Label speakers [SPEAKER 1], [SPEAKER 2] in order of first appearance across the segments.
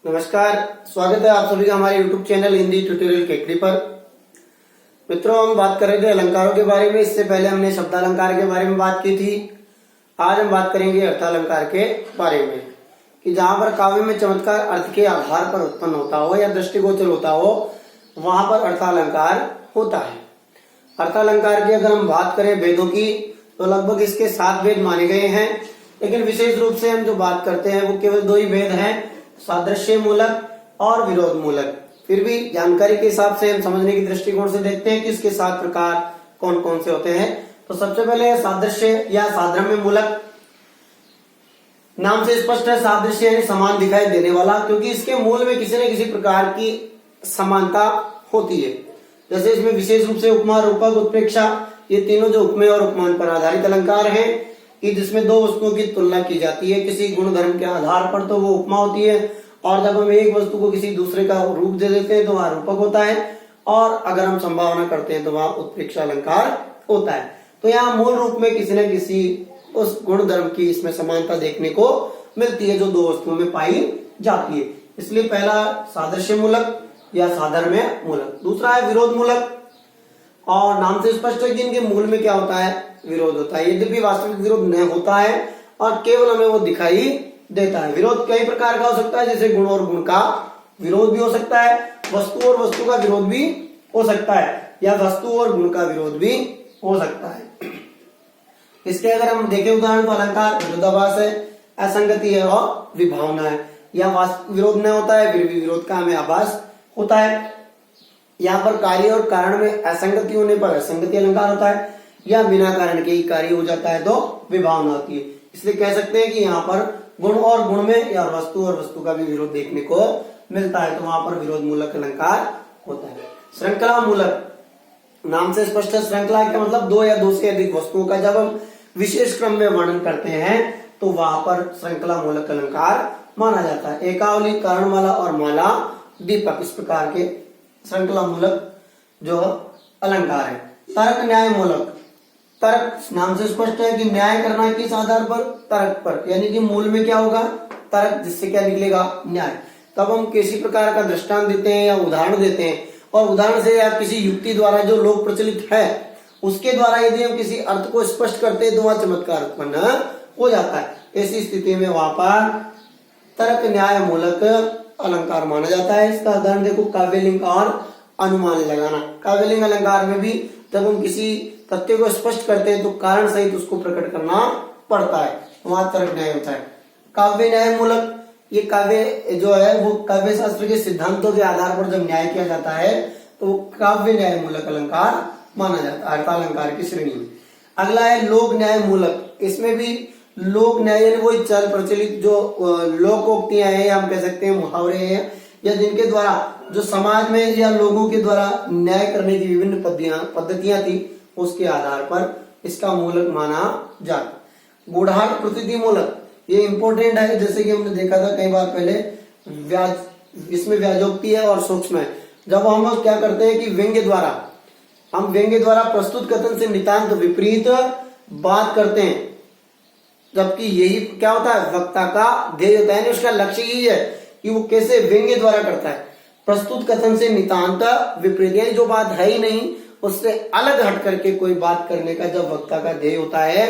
[SPEAKER 1] नमस्कार, स्वागत है आप सभी का हमारे YouTube channel Hindi tutorial Kekri पर। मित्रों, हम बात कर रहे थे अलंकारों के बारे में। इससे पहले हमने शब्दालंकार के बारे में बात की थी। आज हम बात करेंगे अर्थालंकार के बारे में कि जहां पर काव्य में चमत्कार अर्थ के आधार पर उत्पन्न होता हो या दृष्टिगोचर होता हो, वहां पर अर्थालंकार होता है। अर्थालंकार की अगर हम बात करें वेदों की, तो लगभग इसके 7 वेद माने गए हैं, लेकिन विशेष रूप से हम जो बात करते हैं वो केवल 2 ही वेद हैं, सादृश्य मूलक और विरोध मूलक। फिर भी जानकारी के हिसाब से हम समझने की दृष्टिकोण से देखते हैं कि इसके 7 प्रकार कौन कौन से होते हैं। तो सबसे पहले सादृश्य या साधर्म्य मूलक। नाम से स्पष्ट है, सादृश्य यानी समान दिखाई देने वाला, क्योंकि इसके मूल में किसी न किसी प्रकार की समानता होती है। जैसे इसमें विशेष रूप से उपमा, रूपक, उत्प्रेक्षा, ये तीनों जो उपमेय और उपमान पर आधारित अलंकार हैं, कि जिसमें 2 वस्तुओं की तुलना की जाती है किसी गुण धर्म के आधार पर, तो वो उपमा होती है। और जब हम एक वस्तु को किसी दूसरे का रूप दे देते हैं तो वह रूपक होता है, और अगर हम संभावना करते हैं तो वह उत्प्रेक्षा अलंकार होता है। तो यहाँ मूल रूप में किसी न किसी उस गुण धर्म की इसमें समानता देखने को मिलती है जो 2 वस्तुओं में पाई जाती है। इसलिए पहला सादृश्य मूलक या साधर्म्य मूलक। दूसरा है विरोध मूलक, और नाम से स्पष्ट है कि इनके मूल में क्या होता है, विरोध होता है। यद्यपि वास्तविक विरोध नहीं होता है और केवल हमें वो दिखाई देता है। विरोध कई प्रकार का हो सकता है, जैसे गुण और गुण का विरोध भी हो सकता है, वस्तु और वस्तु का विरोध भी हो सकता है, या वस्तु और गुण का विरोध भी हो सकता है। इसके अगर हम देखें उदाहरण, तो अलंकार विरोधाभास है, असंगति है और विभावना है। या विरोध नहीं होता है फिर भी विरोध का हमें आभास होता है। यहाँ पर कार्य और कारण में असंगति होने पर असंगति अलंकार होता है, या बिना कारण के ही कार्य हो जाता है तो विभावना होती है। इसलिए कह सकते हैं कि यहाँ पर गुण और गुण में या वस्तु और वस्तु का भी विरोध देखने को मिलता है, तो वहां पर विरोध मूलक अलंकार होता है। श्रृंखला मूलक, नाम से स्पष्ट है, श्रृंखला का मतलब 2 या 2 से अधिक वस्तुओं का जब हम विशेष क्रम में वर्णन करते हैं तो वहां पर श्रृंखला मूलक अलंकार माना जाता है। एकावली, कारणमाला और माला, दीपक, इस प्रकार के श्रृंखला मूलक जो अलंकार है। तर्क न्याय मूलक, तर्क नाम से स्पष्ट है कि न्याय करना किस आधार पर, तर्क पर, यानी कि मूल में क्या होगा, तर्क, जिससे क्या निकलेगा, न्याय। तब हम किसी प्रकार का दृष्टांत देते हैं या उदाहरण देते हैं, और उदाहरण से या किसी युक्ति द्वारा जो लोक प्रचलित है उसके द्वारा यदि हम किसी अर्थ को स्पष्ट करते हैं तो वह चमत्कार उत्पन्न हो जाता है। ऐसी स्थिति में वहां पर तर्क न्याय मूलक अलंकार माना जाता है। इसका उदाहरण देखो, काव्यलिंग और अनुमान लगाना। काव्यलिंग अलंकार में भी जब हम किसी तथ्य को स्पष्ट करते हैं तो कारण सहित उसको प्रकट करना पड़ता है, वहां तर्क न्याय होता है। काव्य न्याय मूलक, ये काव्य जो है वो काव्य शास्त्र के सिद्धांतों के आधार पर जब न्याय किया जाता है तो काव्य न्याय मूलक अलंकार माना जाता है अर्थालंकार की श्रेणी में। अगला है लोक न्याय मूलक। इसमें भी लोक न्याय वही चल प्रचलित जो लोकोक्तियां हैं, या हम कह सकते हैं मुहावरे हैं, या जिनके द्वारा जो समाज में या लोगों के द्वारा न्याय करने की विभिन्न पद्धतियां थी, उसके आधार पर इसका मूलक माना जाता। गूढ़ार्थ प्रतीति मूलक, ये इंपॉर्टेंट है, जैसे कि हमने देखा था कई बार पहले, इसमें व्याजोक्ति है और सूक्ष्म है। जब हम क्या करते हैं कि व्यंग्य द्वारा प्रस्तुत कथन से नितांत विपरीत बात करते हैं, जबकि यही क्या होता है, वक्ता का ध्येय होता है, उसका लक्ष्य यही है कि वो कैसे व्यंग्य द्वारा करता है। प्रस्तुत कथन से नितांत विपरीत, यानी जो बात है ही नहीं उससे अलग हट करके कोई बात करने का जब वक्ता का ध्येय होता है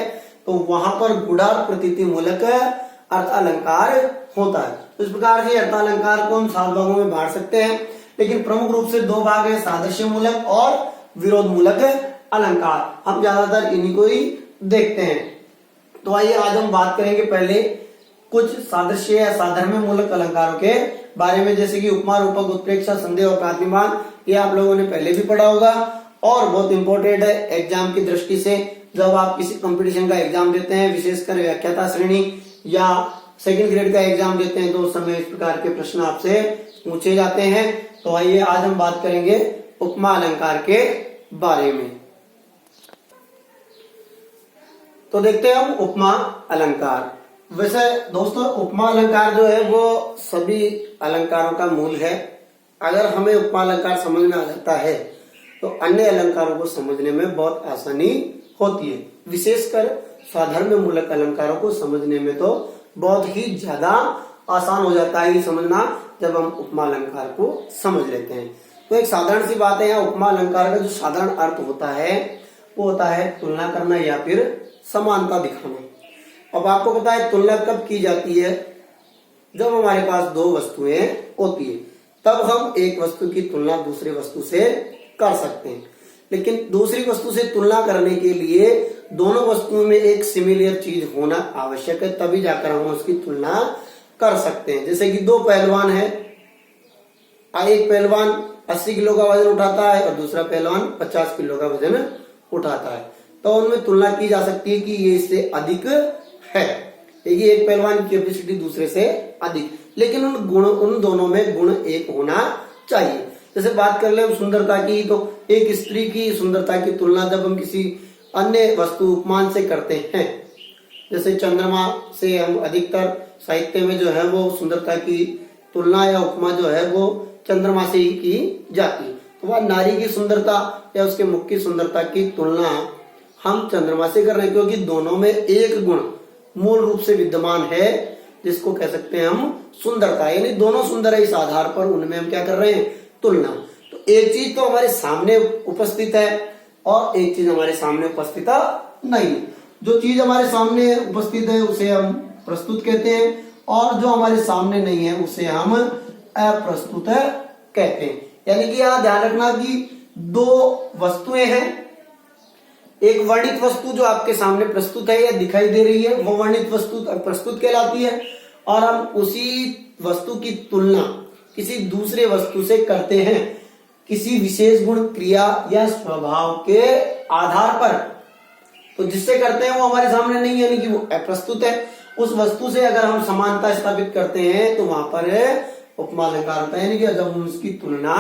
[SPEAKER 1] तो वहां पर गूढ़ार्थ प्रतीति मूलक अर्थालंकार होता है। तो इस प्रकार से अर्थालंकार को हम 7 भागों में बांट सकते हैं, लेकिन प्रमुख रूप से 2 भाग है, सादृश्य मूलक और विरोध मूलक अलंकार। हम ज्यादातर इन्हीं को ही देखते हैं। तो आइए आज हम बात करेंगे पहले कुछ सादृश्य या साधर्म्य मूलक अलंकारों के बारे में, जैसे कि उपमा, रूपक, उत्प्रेक्षा, संदेह और प्रातिमान। ये आप लोगों ने पहले भी पढ़ा होगा और बहुत इंपॉर्टेंट है एग्जाम की दृष्टि से। जब आप किसी कंपटीशन का एग्जाम देते हैं, विशेषकर व्याख्याता श्रेणी या 2nd ग्रेड का एग्जाम देते हैं, तो उस समय इस प्रकार के प्रश्न आपसे पूछे जाते हैं। तो आइए आज हम बात करेंगे उपमा अलंकार के बारे में। तो देखते हैं हम उपमा अलंकार। वैसे दोस्तों, उपमा अलंकार जो है वो सभी अलंकारों का मूल है। अगर हमें उपमा अलंकार समझ में आ जाता है तो अन्य अलंकारों को समझने में बहुत आसानी होती है। विशेषकर साधर्म्य मूलक अलंकारों को समझने में तो बहुत ही ज्यादा आसान हो जाता है ये समझना जब हम उपमा अलंकार को समझ लेते हैं। तो एक साधारण सी बात है, यहाँ उपमा अलंकार का जो साधारण अर्थ होता है वो होता है तुलना करना या फिर समानता दिखाना। अब आपको पता है तुलना कब की जाती है, जब हमारे पास दो वस्तुएं होती है तब हम एक वस्तु की तुलना दूसरी वस्तु से कर सकते हैं। लेकिन दूसरी वस्तु से तुलना करने के लिए दोनों वस्तुओं में एक सिमिलर चीज होना आवश्यक है, तभी जाकर हम उसकी तुलना कर सकते हैं। जैसे कि दो पहलवान है, एक पहलवान 80 किलो का वजन उठाता है और दूसरा पहलवान 50 किलो का वजन उठाता है, तो उनमें तुलना की जा सकती है कि ये इससे अधिक है, ये एक पहलवान की कैपेसिटी दूसरे से अधिक, लेकिन उन दोनों में गुण एक होना चाहिए। जैसे बात कर ले सुंदरता की, तो एक स्त्री की सुंदरता की तुलना जब हम किसी अन्य वस्तु उपमान से करते हैं, जैसे चंद्रमा से हम अधिकतर साहित्य में जो है वो सुंदरता की तुलना या उपमा जो है वो चंद्रमा से ही की जाती है। तो वह नारी की सुंदरता या उसके मुख की सुंदरता की तुलना हम चंद्रमा से कर रहे हैं, क्योंकि दोनों में एक गुण मूल रूप से विद्यमान है जिसको कह सकते हैं हम सुंदरता, यानी दोनों सुंदर है, इस आधार पर उनमें हम क्या कर रहे हैं तुलना। तो एक चीज तो हमारे सामने उपस्थित है और एक चीज हमारे सामने उपस्थित नहीं है। जो चीज हमारे सामने उपस्थित है उसे हम प्रस्तुत कहते हैं और जो हमारे सामने नहीं है उसे हम अप्रस्तुत कहते हैं। यानी कि यहाँ ध्यान रखना कि दो वस्तुएं हैं, एक वर्णित वस्तु जो आपके सामने प्रस्तुत है या दिखाई दे रही है वो वर्णित वस्तु प्रस्तुत कहलाती है, और हम उसी वस्तु की तुलना किसी दूसरे वस्तु से करते हैं किसी विशेष गुण क्रिया या स्वभाव के आधार पर। तो जिससे करते हैं वो हमारे सामने नहीं है, यानी कि वो अप्रस्तुत है। उस वस्तु से अगर हम समानता स्थापित करते हैं तो वहां पर उपमा अलंकार होता है, यानी कि जब हम उसकी तुलना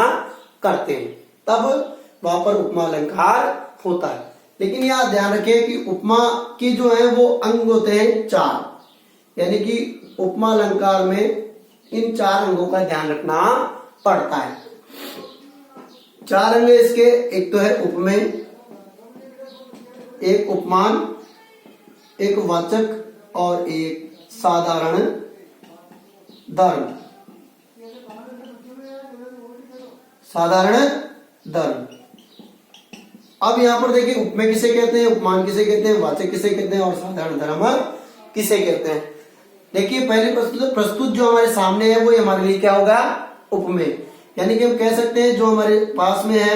[SPEAKER 1] करते हैं तब वहां पर उपमा अलंकार होता है। लेकिन यहाँ ध्यान रखें कि उपमा के जो है वो अंग होते हैं 4, यानी कि उपमा अलंकार में इन 4 अंगों का ध्यान रखना पड़ता है। 4 अंग इसके, एक तो है उपमेय, एक उपमान, एक वाचक और एक साधारण धर्म। साधारण धर्म। अब यहां पर देखिए उपमेय किसे कहते हैं, उपमान किसे कहते हैं, वाचक किसे कहते हैं और साधारण धर्म किसे कहते हैं। देखिए पहले प्रस्तुत जो हमारे सामने है वो हमारे लिए क्या होगा उपमेय, यानी कि हम कह सकते हैं जो हमारे पास में है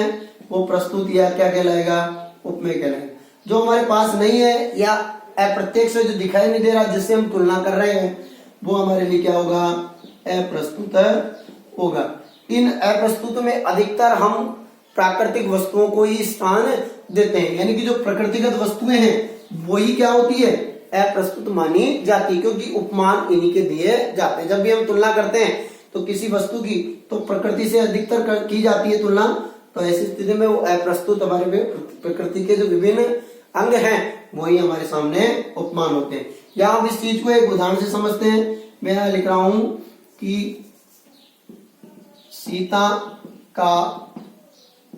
[SPEAKER 1] वो प्रस्तुत या क्या कहलाएगा उपमेय कहलाएगा। जो हमारे पास नहीं है या अप्रत्यक्ष जो दिखाई नहीं दे रहा जिससे हम तुलना कर रहे हैं वो हमारे लिए क्या होगा अप्रस्तुत होगा। इन अप्रस्तुत में अधिकतर हम प्राकृतिक वस्तुओं को ही स्थान देते हैं, यानी कि जो प्रकृतिगत वस्तुएं हैं वही क्या होती है अप्रस्तुत मानी जाती है, क्योंकि उपमान इन्हीं के दिए जाते हैं। जब भी हम तुलना करते हैं तो किसी वस्तु की तो प्रकृति से अधिकतर की जाती है तुलना, तो ऐसी स्थिति में वो अप्रस्तुत हमारे में प्रकृति के जो विभिन्न अंग हैं वही हमारे सामने उपमान होते हैं। या हम इस चीज को एक उदाहरण से समझते हैं। मैं यहां लिख रहा हूं कि सीता का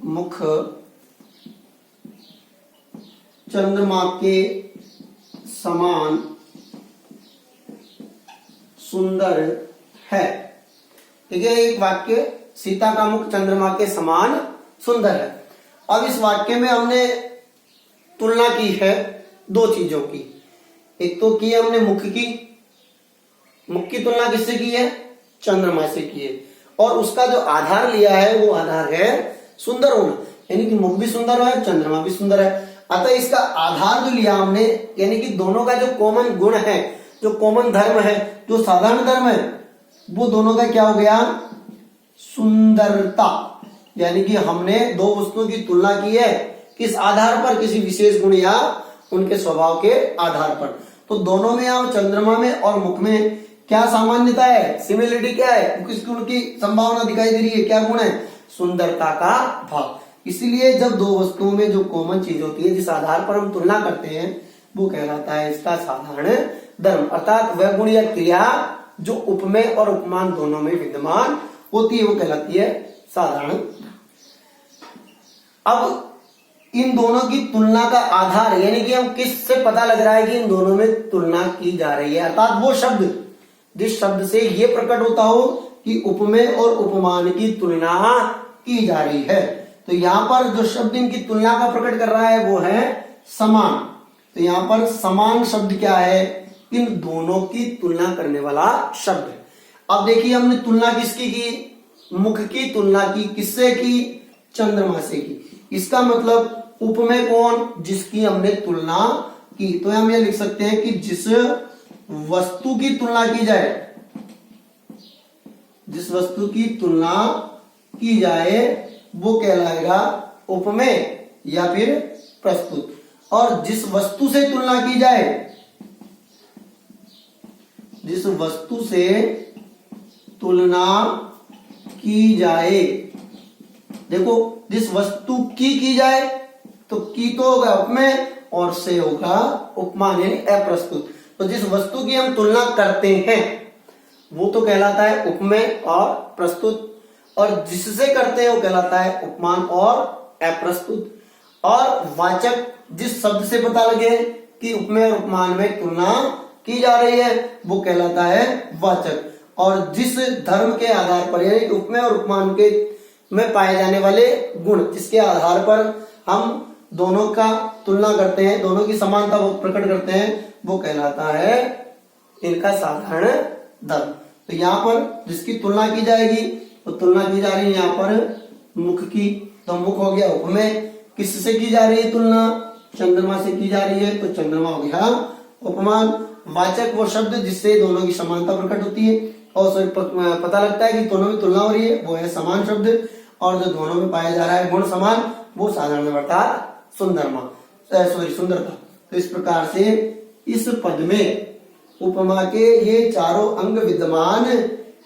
[SPEAKER 1] मुख चंद्रमा के समान सुंदर है। ठीक है, एक वाक्य सीता का मुख चंद्रमा के समान सुंदर है। अब इस वाक्य में हमने तुलना की है 2 चीजों की। एक तो की हमने मुख की तुलना किससे की है चंद्रमा से की है, और उसका जो आधार लिया है वो आधार है सुंदर होना, यानी कि मुख भी सुंदर है चंद्रमा भी सुंदर है। अतः इसका आधार जो लिया हमने, यानी कि दोनों का जो कॉमन गुण है, जो कॉमन धर्म है, जो साधारण धर्म है, वो दोनों का क्या हो गया सुंदरता। यानी कि हमने 2 वस्तुओं की तुलना की है किस आधार पर, किसी विशेष गुण या उनके स्वभाव के आधार पर। तो दोनों में या चंद्रमा में और मुख में क्या सामान्यता है, सिमिलरिटी क्या है, किस गुण की संभावना दिखाई दे रही है, क्या गुण है सुंदरता का भाव। इसीलिए जब 2 वस्तुओं में जो कॉमन चीज होती है जिस आधार पर हम तुलना करते हैं वो कहलाता है इसका साधारण धर्म, अर्थात वह गुण या क्रिया जो उपमेय और उपमान दोनों में विद्यमान होती है वो कहलाती है साधारण। अब इन दोनों की तुलना का आधार, यानी कि हम किस से पता लग रहा है कि इन दोनों में तुलना की जा रही है, अर्थात वो शब्द जिस शब्द से ये प्रकट होता हो कि उपमेय और उपमान की तुलना की जा रही है। तो यहाँ पर जो शब्द इनकी तुलना का प्रकट कर रहा है वो है समान। तो यहाँ पर समान शब्द क्या है? इन दोनों की तुलना करने वाला शब्द है। अब देखिए हमने तुलना किसकी की? मुख की तुलना की। किससे की? चंद्रमा से की। इसका मतलब उपमेय कौन? जिसकी हमने तुलना की। तो हम ये लिख सकते हैं कि जिस वस्तु की तुलना की जाए, जिस वस्तु की तुलना की जाए वो कहलाएगा उपमेय या फिर प्रस्तुत। और जिस वस्तु से तुलना की जाए, जिस वस्तु से तुलना की जाए, देखो जिस वस्तु की जाए तो की तो होगा उपमेय और से होगा उपमान यानी अप्रस्तुत। तो जिस वस्तु की हम तुलना करते हैं वो तो कहलाता है उपमेय और प्रस्तुत, और जिससे करते हैं वो कहलाता है उपमान और अप्रस्तुत। और वाचक जिस शब्द से पता लगे कि उपमेय और उपमान में तुलना की जा रही है वो कहलाता है वाचक। और जिस धर्म के आधार पर यानी कि उपमेय और उपमान के में पाए जाने वाले गुण, जिसके आधार पर हम दोनों का तुलना करते हैं, दोनों की समानता प्रकट करते हैं, वो कहलाता है इनका साधारण धर्म। तो यहाँ पर जिसकी तुलना की जाएगी तो तुलना की जा रही है यहाँ पर मुख की। तो मुख हो गया उपमेय। किससे की जा रही है तुलना? चंद्रमा से की जा रही है, तो चंद्रमा हो गया उपमान। वाचक वो शब्द जिससे दोनों की समानता प्रकट होती है और पता लगता है कि दोनों में तुलना हो रही है, वो है समान शब्द। और जो दोनों में पाया जा रहा है गुण समान, वो साधारण अर्थात सुंदरता। तो इस प्रकार से इस पद में उपमा के ये चारों अंग विद्यमान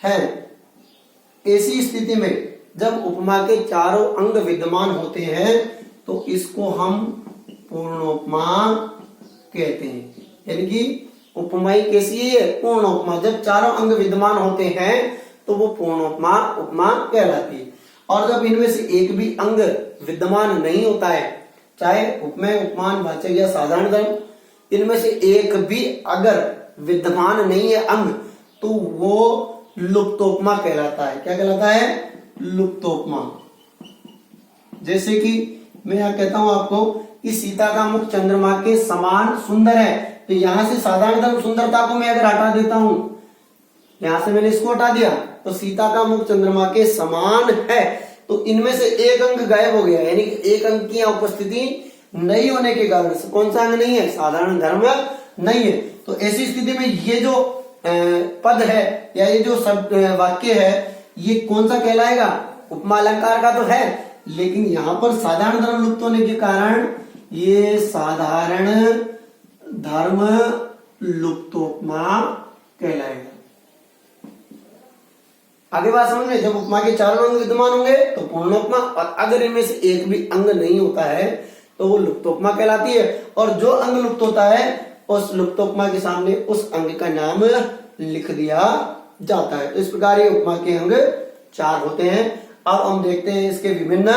[SPEAKER 1] हैं। ऐसी स्थिति में जब उपमा के चारों अंग विद्यमान होते हैं तो इसको हम पूर्णोपमा कहते हैं। यानी कि उपमाई कैसी है? पूर्ण उपमा। जब चारों अंग विद्यमान होते हैं तो वो पूर्णोपमा उपमा कहलाती है। और जब इनमें से एक भी अंग विद्यमान नहीं होता है, चाहे उपमेय, उपमान, वाचक या साधारण धर्म, इनमें से एक भी अगर विद्यमान नहीं है अंग, तो वो लुप्तोपमा कहलाता है। क्या कहलाता है? लुप्तोपमा। जैसे कि मैं यहाँ कहता हूं आपको कि सीता का मुख चंद्रमा के समान सुंदर है, तो यहां से साधारण धर्म सुंदरता को मैं अगर हटा देता हूं, यहां से मैंने इसको हटा दिया, तो सीता का मुख चंद्रमा के समान है, तो इनमें से एक अंग गायब हो गया। यानी एक अंग की उपस्थिति नहीं होने के कारण से कौन सा अंग नहीं है? साधारण धर्म नहीं है। तो ऐसी स्थिति में ये जो पद है या ये जो शब्द वाक्य है, ये कौन सा कहलाएगा? उपमा अलंकार का तो है, लेकिन यहां पर साधारण धर्म लुप्त होने के कारण ये साधारण धर्म लुप्तोपमा कहलाएगा। आगे बात समझ में? जब उपमा के चारों अंग विद्यमान होंगे तो पूर्णोपमा, और अगर इनमें से एक भी अंग नहीं होता है तो वो लुप्तोपमा कहलाती है। और जो अंग लुप्त होता है उस लुप्तोपमा के सामने उस अंग का नाम लिख दिया जाता है। तो इस प्रकार ये उपमा के अंग 4 होते हैं। अब हम देखते हैं इसके विभिन्न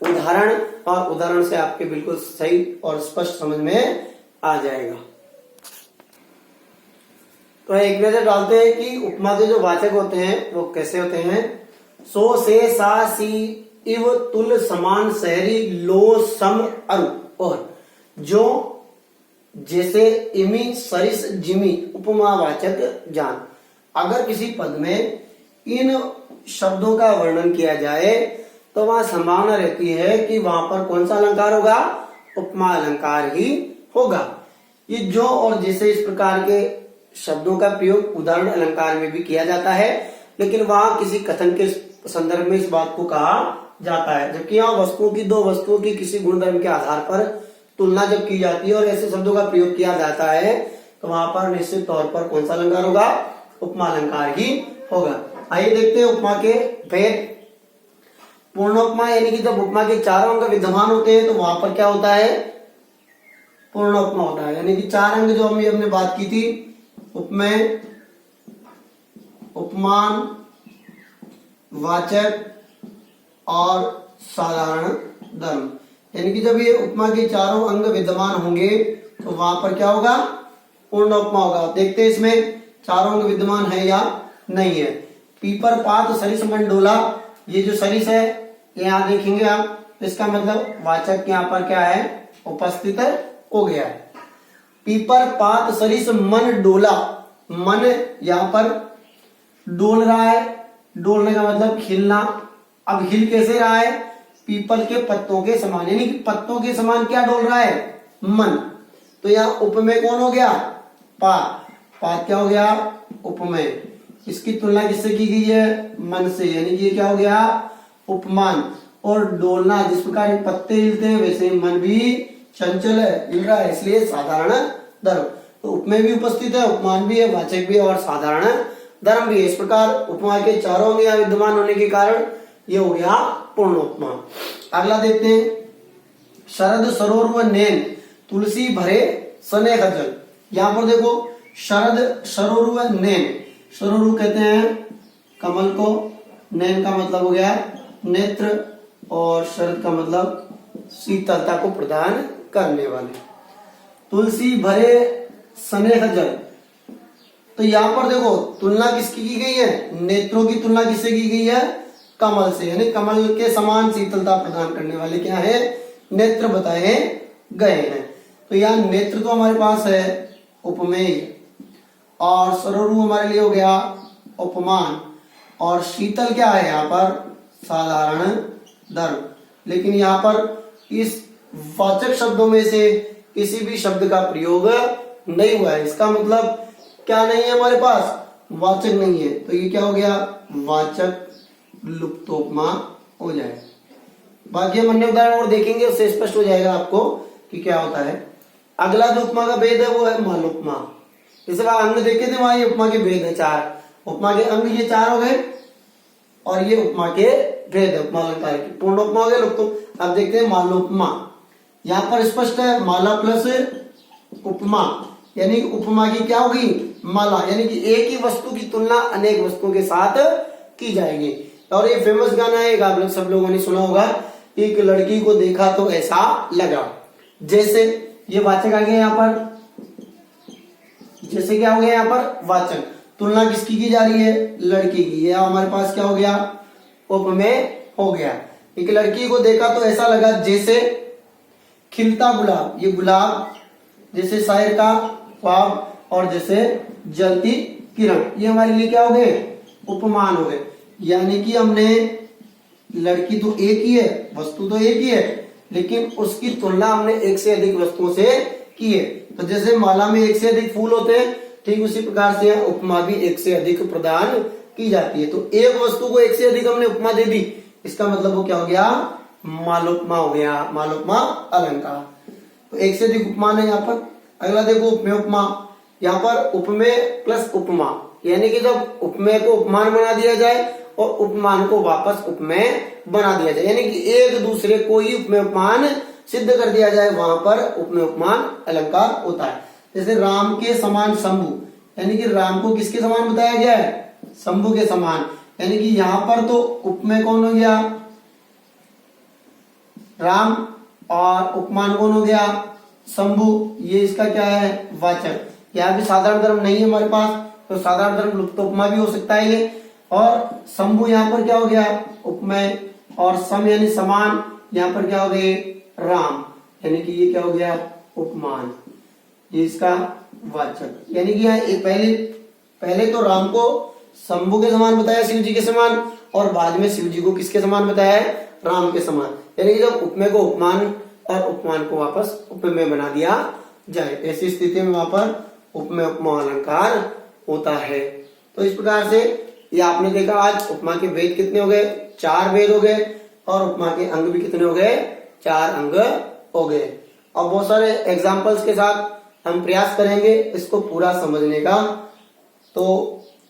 [SPEAKER 1] उदाहरण, और उदाहरण से आपके बिल्कुल सही और स्पष्ट समझ में आ जाएगा। तो एक नजर डालते हैं कि उपमा के जो वाचक होते हैं वो कैसे होते हैं। सो से सा सी इव तुल समान शहरी लो सम अरु, और जो जैसे इमी सरिस जिमी उपमावाचक जान। अगर किसी पद में इन शब्दों का वर्णन किया जाए तो वहां संभावना रहती है कि वहां पर कौन सा अलंकार होगा? उपमा अलंकार ही होगा। ये जो और जैसे इस प्रकार के शब्दों का प्रयोग उदाहरण अलंकार में भी किया जाता है, लेकिन वहां किसी कथन के संदर्भ में इस बात को कहा जाता है। जबकि यहाँ वस्तुओं की, दो वस्तुओं की किसी गुणधर्म के आधार पर तुलना जब की जाती है और ऐसे शब्दों का प्रयोग किया जाता है तो वहां पर निश्चित तौर पर कौन सा अलंकार होगा? उपमा अलंकार ही होगा। आइए देखते हैं उपमा के भेद। पूर्णोपमा यानी कि जब उपमा के चारों अंग विद्यमान होते हैं तो वहां पर क्या होता है? पूर्णोपमा होता है। यानी कि 4 अंग जो हमने बात की थी, उपमेय, उपमान, वाचक और साधारण धर्म। यानी कि जब ये उपमा के चारों अंग विद्यमान होंगे तो वहां पर क्या होगा? पूर्ण उपमा होगा। देखते हैं इसमें चारों अंग विद्यमान है या नहीं है। पीपर पात सरिस मन डोला, ये जो सरिस है ये यहाँ देखेंगे आप, इसका मतलब वाचक यहाँ पर क्या है, उपस्थित हो गया है। पीपर पात सरिस मन डोला, मन यहाँ पर डोल रहा है, डोलने का मतलब हिलना। अब हिल कैसे रहा है, पीपल के पत्तों के समान, यानी कि पत्तों के समान क्या डोल रहा है, मन। तो यहाँ उपमेय कौन हो गया, पात, पात क्या हो गया, उपमेय। इसकी तुलना किससे की गई है, मन से, यानी कि ये क्या हो गया, उपमान। और डोलना, जिस प्रकार पत्ते हिलते हैं वैसे मन भी चंचल है, हिल रहा है, इसलिए साधारण धर्म। तो उपमेय भी उपस्थित है, उपमान भी है, वाचक भी है और साधारण धर्म भी है। इस प्रकार उपमा के चारों अंग विद्यमान होने के कारण ये हो गया पूर्ण उपमा। अगला देखते हैं, शरद सरोवर व नैन तुलसी भरे सने खजल। यहाँ पर देखो शरद सरोवर व नैन, सरोवर कहते हैं कमल को, नैन का मतलब हो गया नेत्र और शरद का मतलब शीतलता को प्रदान करने वाले। तुलसी भरे सने खजल, तो यहाँ पर देखो तुलना किसकी की गई है, नेत्रों की तुलना किससे की गई है, कमल से, यानी कमल के समान शीतलता प्रदान करने वाले क्या है, नेत्र बताए गए हैं। तो यहाँ नेत्र तो हमारे पास है उपमेय, और सरोरु हमारे लिए हो गया उपमान, और शीतल क्या है यहाँ पर, साधारण धर्म। लेकिन यहाँ पर इस वाचक शब्दों में से किसी भी शब्द का प्रयोग नहीं हुआ है, इसका मतलब क्या नहीं है, हमारे पास वाचक नहीं है। तो ये क्या हो गया, वाचक लुप्तोपमा हो जाए। बाकी हम अन्य उदाहरण और देखेंगे, उससे स्पष्ट हो जाएगा आपको कि क्या होता है। अगला जो उपमा का भेद है वो है मालोपमा। इसे वहां अंग देखे थे, वहां ये उपमा के भेद है चार, उपमा के अंग ये चार हो गए और ये उपमा के भेद है उपमा अलंकार की। पूर्ण उपमा हो गया, लुप्त। अब देखते हैं मालोपमा। यहाँ पर स्पष्ट है माला प्लस उपमा, यानी उपमा की क्या होगी, माला, यानी कि एक ही वस्तु की तुलना अनेक वस्तुओं के साथ की जाएगी। और ये फेमस गाना है, एक आप लोग सब लोगों ने सुना होगा, एक लड़की को देखा तो ऐसा लगा। जैसे ये वाचक आ गया यहाँ पर, जैसे क्या हो गया यहाँ पर वाचक, तुलना किसकी की जा रही है, लड़की की। यह हमारे पास क्या हो गया, उपमेय हो गया। एक लड़की को देखा तो ऐसा लगा जैसे खिलता गुलाब, ये गुलाब, जैसे शायर का ख्वाब, और जैसे जलती किरण, ये हमारे लिए क्या हो गए, उपमान हो गए। यानी कि हमने, लड़की तो एक ही है, वस्तु तो एक ही है, लेकिन उसकी तुलना हमने एक से अधिक वस्तुओं से की है। तो जैसे माला में एक से अधिक फूल होते हैं, ठीक उसी प्रकार से उपमा भी एक से अधिक प्रदान की जाती है। तो एक वस्तु को एक से अधिक हमने उपमा दे दी, इसका मतलब वो क्या हो गया, मालोपमा हो गया, मालोपमा अलंकार। तो एक से अधिक उपमान है यहाँ पर। अगला देखो उपमेय उपमा। यहाँ पर उपमेय प्लस उपमा, यानी कि जब उपमेय को उपमान बना दिया जाए और उपमान को वापस उपमेय बना दिया जाए, यानी कि एक दूसरे को ही उपमेय उपमान सिद्ध कर दिया जाए, वहां पर उपमेय उपमान अलंकार होता है। जैसे राम के समान शंभु, यानी कि राम को किसके समान बताया गया है, शंभु के समान, यानी कि यहाँ पर तो उपमेय कौन हो गया, राम, और उपमान कौन हो गया, शंभु। ये इसका क्या है, वाचक। यहाँ भी साधारण धर्म नहीं है हमारे पास, तो साधारण धर्म लुप्तोपमा भी हो सकता है ये। और शंभु यहाँ पर क्या हो गया, उपमेय, और सम यानी समान, यहाँ पर क्या हो गए, राम, यानी कि ये क्या हो गया, उपमान, ये इसका वाचक। यानी कि यहाँ पहले तो राम को शंभु के समान बताया, शिव जी के समान, और बाद में शिव जी को किसके समान बताया है, राम के समान। यानी कि जब उपमेय को उपमान और उपमान को वापस उपमेय बना दिया जाए, ऐसी स्थिति में वहां पर उपमेय उपमा अलंकार होता है। तो इस प्रकार से ये आपने देखा, आज उपमा के भेद कितने हो गए, चार भेद हो गए, और उपमा के अंग भी कितने हो गए, चार अंग हो गए। और बहुत सारे एग्जाम्पल्स के साथ हम प्रयास करेंगे इसको पूरा समझने का। तो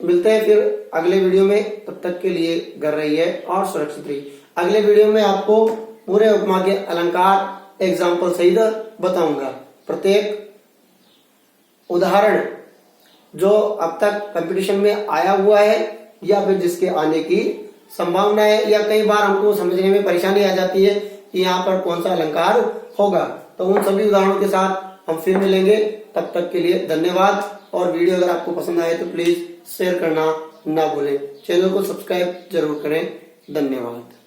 [SPEAKER 1] मिलते हैं फिर अगले वीडियो में, तब तक के लिए घर रहिए और सुरक्षित रहिए। अगले वीडियो में आपको पूरे उपमा के अलंकार एग्जाम्पल सहित बताऊंगा। प्रत्येक उदाहरण जो अब तक कंपटीशन में आया हुआ है या फिर जिसके आने की संभावना है, या कई बार हमको समझने में परेशानी आ जाती है कि यहाँ पर कौन सा अलंकार होगा, तो उन सभी उदाहरणों के साथ हम फिर मिलेंगे। तब तक के लिए धन्यवाद। और वीडियो अगर आपको पसंद आए तो प्लीज शेयर करना ना भूलें। चैनल को सब्सक्राइब जरूर करें। धन्यवाद।